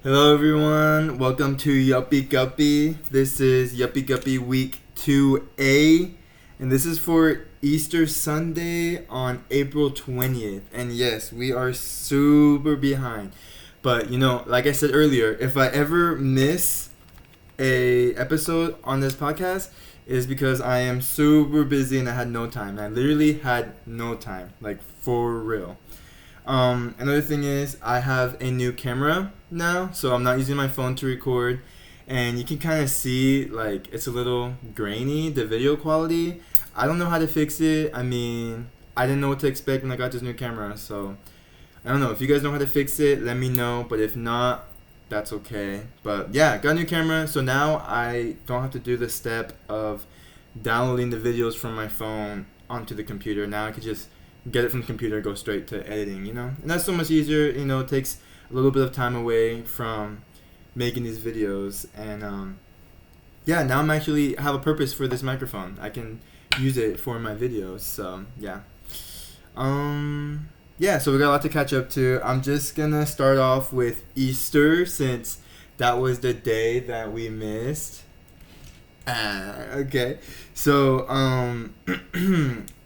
Hello everyone, welcome to Yuppie Guppy. This is Yuppie Guppy week 2A, and this is for Easter Sunday on April 20th. And yes, we are super behind. But like I said earlier, if I ever miss a episode on this podcast, is because I am super busy and I had no time. I literally had no time, like for real. Another thing is I have a new camera now, so I'm not using my phone to record, and you can kind of see like it's a little grainy, the video quality. I don't know how to fix it. I mean, I didn't know what to expect when I got this new camera, so I don't know. If you guys know how to fix it, let me know, but if not, that's okay. But yeah, got a new camera, so now I don't have to do the step of downloading the videos from my phone onto the computer. Now I could just get it from the computer, go straight to editing, and that's so much easier. It takes a little bit of time away from making these videos, and yeah, now I'm actually have a purpose for this microphone. I can use it for my videos, so yeah. So we got a lot to catch up to. I'm just gonna start off with Easter, since that was the day that we missed. Okay. So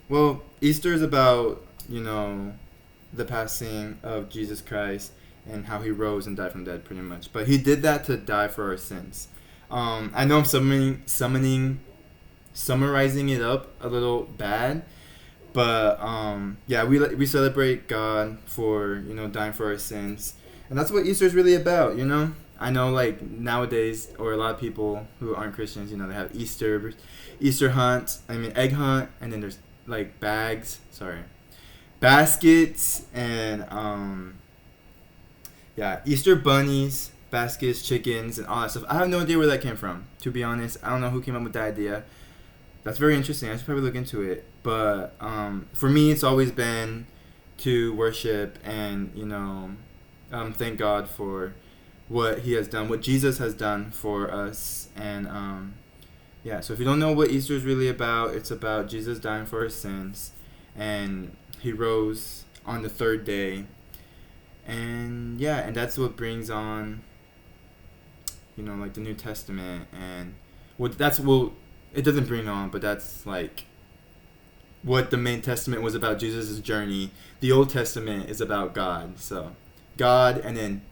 well, Easter is about, the passing of Jesus Christ and how he rose and died from the dead, pretty much. But he did that to die for our sins. I know I'm summarizing it up a little bad, but yeah, we celebrate God for dying for our sins, and that's what Easter is really about. I know, like, nowadays, or a lot of people who aren't Christians, they have Easter hunt. I mean, egg hunt, and then there's like baskets, and yeah, Easter bunnies, baskets, chickens, and all that stuff. I have no idea where that came from, to be honest. I don't know who came up with that idea. That's very interesting. I should probably look into it. But for me, it's always been to worship and thank God for what he has done, what Jesus has done for us. And yeah, so if you don't know what Easter is really about, it's about Jesus dying for our sins, and he rose on the third day. And yeah, and that's what brings on, like the New Testament. And it doesn't bring on, but that's like what the main testament was about, Jesus' journey. The Old Testament is about God. So God, and then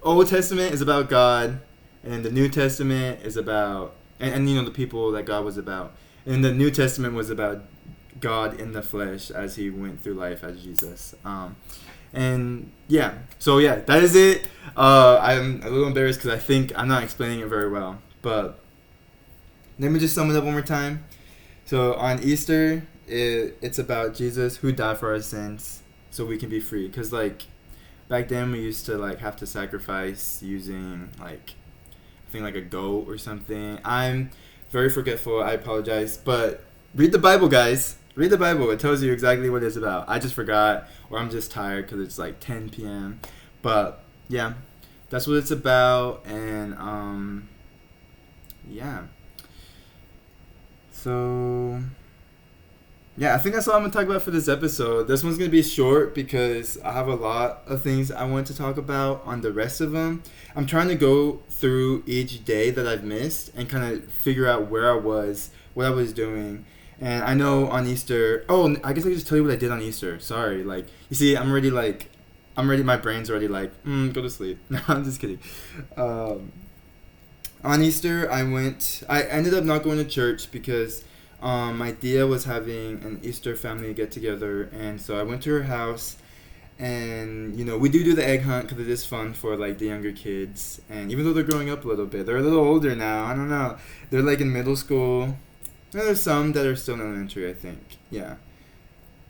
Old Testament is about God, and then the New Testament is about and the people that God was about. And the New Testament was about God in the flesh as he went through life as Jesus. And yeah, so yeah, that is it. I'm a little embarrassed because I think I'm not explaining it very well, but let me just sum it up one more time. So on Easter, it's about Jesus who died for our sins so we can be free. Because like back then we used to like have to sacrifice using like, I think like a goat or something. I'm very forgetful. I apologize. But read the Bible, guys. Read the Bible. It tells you exactly what it's about. I just forgot, or I'm just tired because it's like 10 p.m. But yeah, that's what it's about. And yeah. So yeah, I think that's all I'm going to talk about for this episode. This one's going to be short because I have a lot of things I want to talk about on the rest of them. I'm trying to go through each day that I've missed and kind of figure out where I was, what I was doing. And I know on Easter... Oh, I guess I could just tell you what I did on Easter. Sorry. Like, you see, my brain's already like, go to sleep. No, I'm just kidding. On Easter, I ended up not going to church because... my Dia was having an Easter family get together, and so I went to her house, and we do the egg hunt because it is fun for like the younger kids. And even though they're growing up a little bit, they're a little older now. I don't know, they're like in middle school. There's some that are still in elementary, I think. Yeah,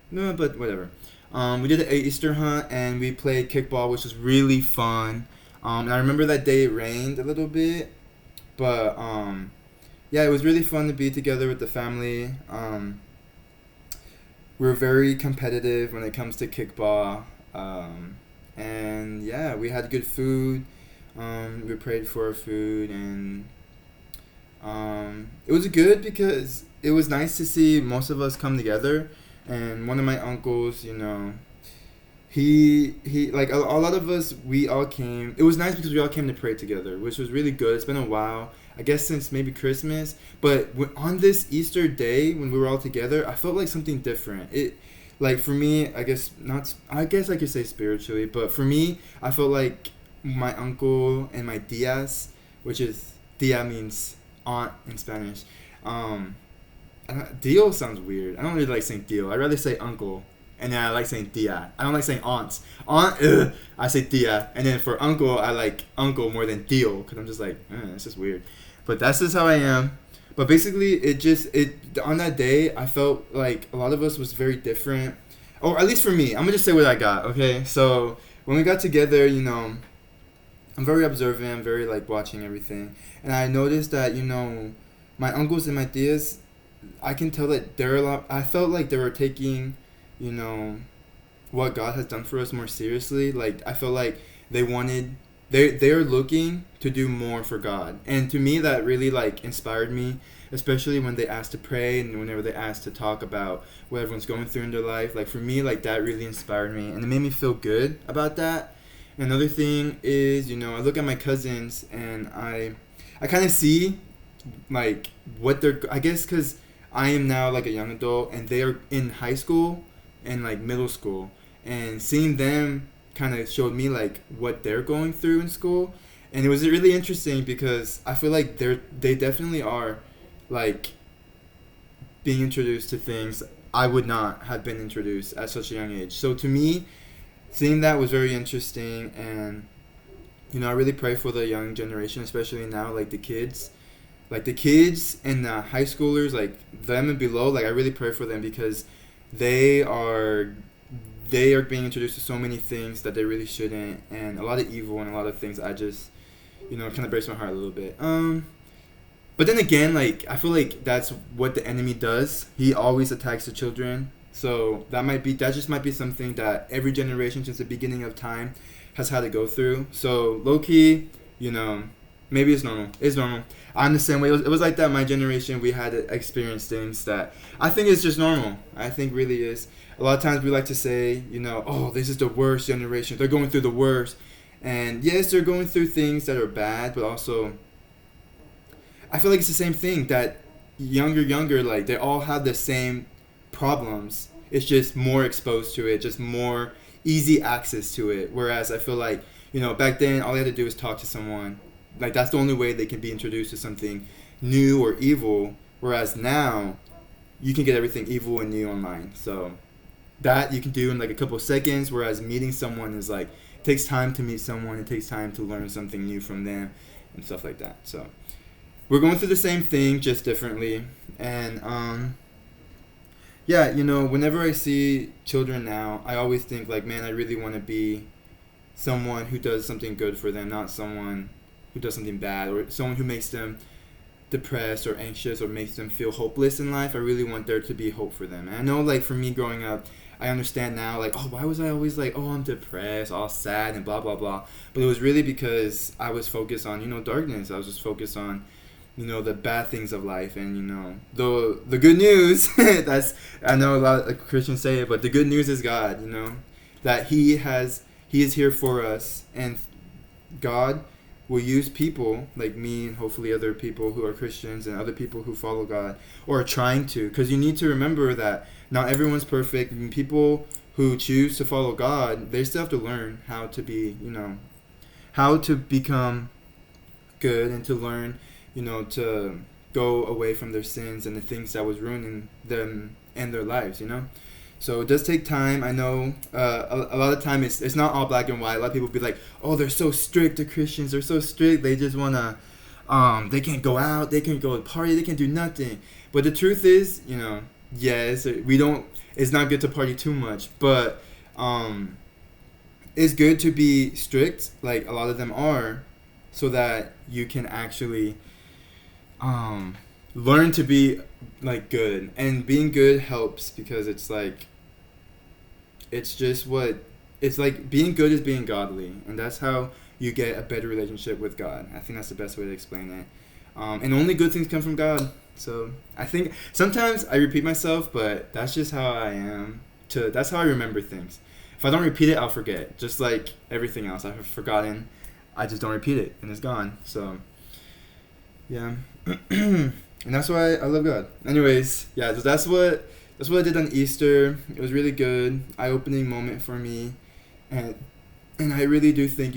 no, but whatever. We did the Easter hunt, and we played kickball, which was really fun. And I remember that day it rained a little bit, but yeah, it was really fun to be together with the family. We're very competitive when it comes to kickball. And yeah, we had good food. We prayed for our food, and it was good because it was nice to see most of us come together. And one of my uncles, he like a lot of us, we all came. It was nice because we all came to pray together, which was really good. It's been a while, I guess, since maybe Christmas, but on this Easter day when we were all together, I felt like something different. It, like, for me, I guess not, I guess I could say spiritually, but for me, I felt like my uncle and my tias, which is tia means aunt in Spanish. um Dio sounds weird. I don't really like saying Dio. I'd rather say uncle. And then I like saying tia. I don't like saying aunts. Aunt, ugh, I say tia. And then for uncle, I like uncle more than Dio. Because I'm just like, it's just weird. But that's just how I am. But basically, on that day, I felt like a lot of us was very different. Or at least for me. I'm going to just say what I got, okay? So when we got together, I'm very observant. I'm very, like, watching everything. And I noticed that, my uncles and my tias, I can tell that they're a lot. I felt like they were taking, what God has done for us more seriously. Like, I felt like they're looking to do more for God, and to me that really, like, inspired me, especially when they asked to pray and whenever they asked to talk about what everyone's going through in their life. Like, for me, like, that really inspired me, and it made me feel good about that. And another thing is, I look at my cousins and I kind of see, like, what they're, I guess, because I am now, like, a young adult, and they are in high school and, like, middle school, and seeing them kind of showed me, like, what they're going through in school. And it was really interesting because I feel like they definitely are, like, being introduced to things I would not have been introduced at such a young age. So to me, seeing that was very interesting. And I really pray for the young generation, especially now, like the kids and the high schoolers, like them and below. Like, I really pray for them because they are being introduced to so many things that they really shouldn't, and a lot of evil and a lot of things. I just, kind of breaks my heart a little bit. But then again, like, I feel like that's what the enemy does. He always attacks the children. So that just might be something that every generation since the beginning of time has had to go through. So low key, maybe it's normal. It's normal. I'm the same way. It was like that. My generation, we had to experience things that I think is just normal. I think really is. A lot of times we like to say, oh, this is the worst generation. They're going through the worst. And yes, they're going through things that are bad, but also I feel like it's the same thing that younger, like, they all have the same problems. It's just more exposed to it, just more easy access to it. Whereas I feel like, back then all they had to do was talk to someone. Like, that's the only way they can be introduced to something new or evil. Whereas now, you can get everything evil and new online. So that you can do in, like, a couple of seconds. Whereas meeting someone is, like, it takes time to meet someone. It takes time to learn something new from them and stuff like that. So we're going through the same thing, just differently. And yeah, whenever I see children now, I always think, like, man, I really want to be someone who does something good for them, not someone who does something bad, or someone who makes them depressed or anxious or makes them feel hopeless in life. I really want there to be hope for them. And I know, like, for me growing up, I understand now, like, oh, why was I always like, oh, I'm depressed, all sad and blah, blah, blah. But it was really because I was focused on, darkness. I was just focused on, the bad things of life. And, the good news, I know a lot of Christians say it, but the good news is God, that He is here for us. And God will use people like me and hopefully other people who are Christians and other people who follow God or are trying to. Because you need to remember that not everyone's perfect. And people who choose to follow God, they still have to learn how to be, how to become good and to learn, to go away from their sins and the things that was ruining them and their lives, So it does take time. I know a lot of time it's not all black and white. A lot of people be like, oh, they're so strict. The Christians are so strict. They just want to, they can't go out. They can't go party. They can't do nothing. But the truth is, yes, it's not good to party too much. But it's good to be strict, like a lot of them are, so that you can actually learn to be, like, good. And being good helps because it's like being good is being godly, and that's how you get a better relationship with God. I think that's the best way to explain it. And only good things come from God. So I think sometimes I repeat myself, but that's just how I am. That's how I remember things. If I don't repeat it, I'll forget. Just like everything else, I've forgotten. I just don't repeat it, and it's gone. So, yeah, and that's why I love God. Anyways, yeah, so that's what I did on Easter. It was really good, eye-opening moment for me, and I really do think,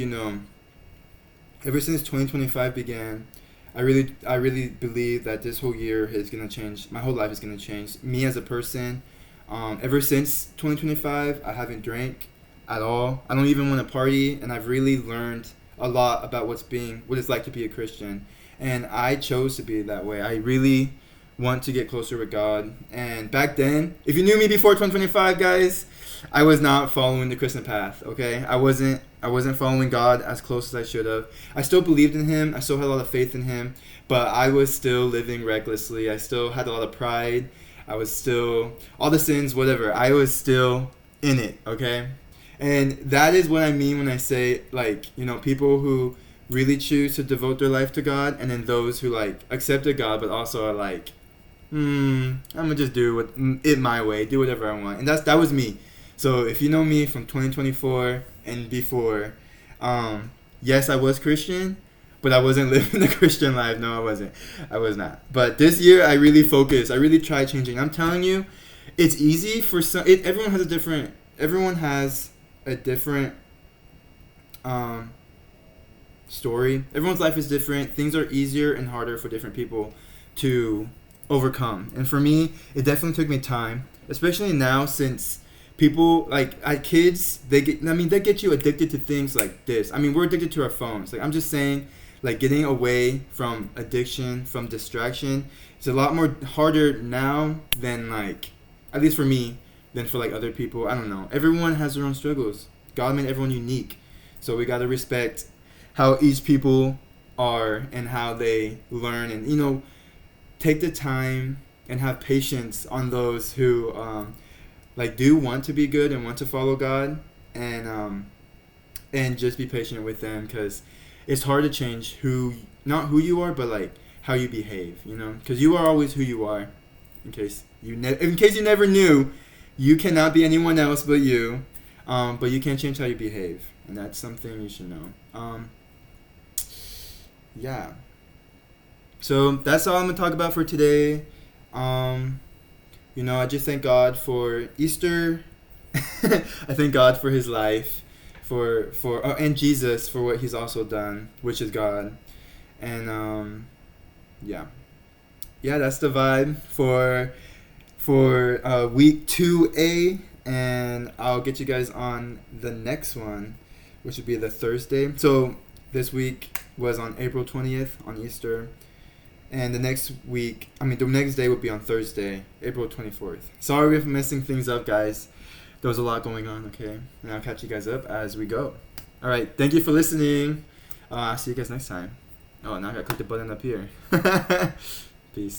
ever since 2025 began, I really believe that this whole year is gonna change. My whole life is gonna change. Me as a person. Ever since 2025, I haven't drank at all. I don't even want to party, and I've really learned a lot about what it's like to be a Christian. And I chose to be that way. I really want to get closer with God. And back then, if you knew me before 2025, guys, I was not following the Christian path. Okay, I wasn't following God as close as I should have. I still believed in Him. I still had a lot of faith in Him, but I was still living recklessly. I still had a lot of pride. I was still, all the sins, whatever, I was still in it, okay? And that is what I mean when I say, like, people who really choose to devote their life to God, and then those who, like, accepted God, but also are like, I'm gonna just do it my way, do whatever I want. And that was me. So if you know me from 2024 and before, yes, I was Christian, but I wasn't living the Christian life. No, I wasn't. I was not. But this year, I really focused. I really tried changing. I'm telling you, it's easy for some. Everyone has a different story. Everyone's life is different. Things are easier and harder for different people to overcome. And for me, it definitely took me time, especially now since people kids, they get you addicted to things like this. I mean, we're addicted to our phones. Like, I'm just saying, like, getting away from addiction, from distraction, it's a lot more harder now than, like, at least for me, than for, like, other people. I don't know. Everyone has their own struggles. God made everyone unique. So we got to respect how each people are and how they learn, and, take the time and have patience on those who, do want to be good and want to follow God, and just be patient with them, because it's hard to change not who you are, but, like, how you behave, because you are always who you are. In case you never knew, you cannot be anyone else but you, but you can change how you behave, and that's something you should know. Yeah. So that's all I'm gonna talk about for today. I just thank God for Easter. I thank God for His life, and Jesus for what He's also done, which is God. And yeah, that's the vibe for week 2A, and I'll get you guys on the next one, which would be the Thursday. So this week was on April 20th on Easter. And the next day would be on Thursday, April 24th. Sorry if I'm messing things up, guys. There was a lot going on, okay? And I'll catch you guys up as we go. All right, thank you for listening. I'll see you guys next time. Oh, now I gotta click the button up here. Peace.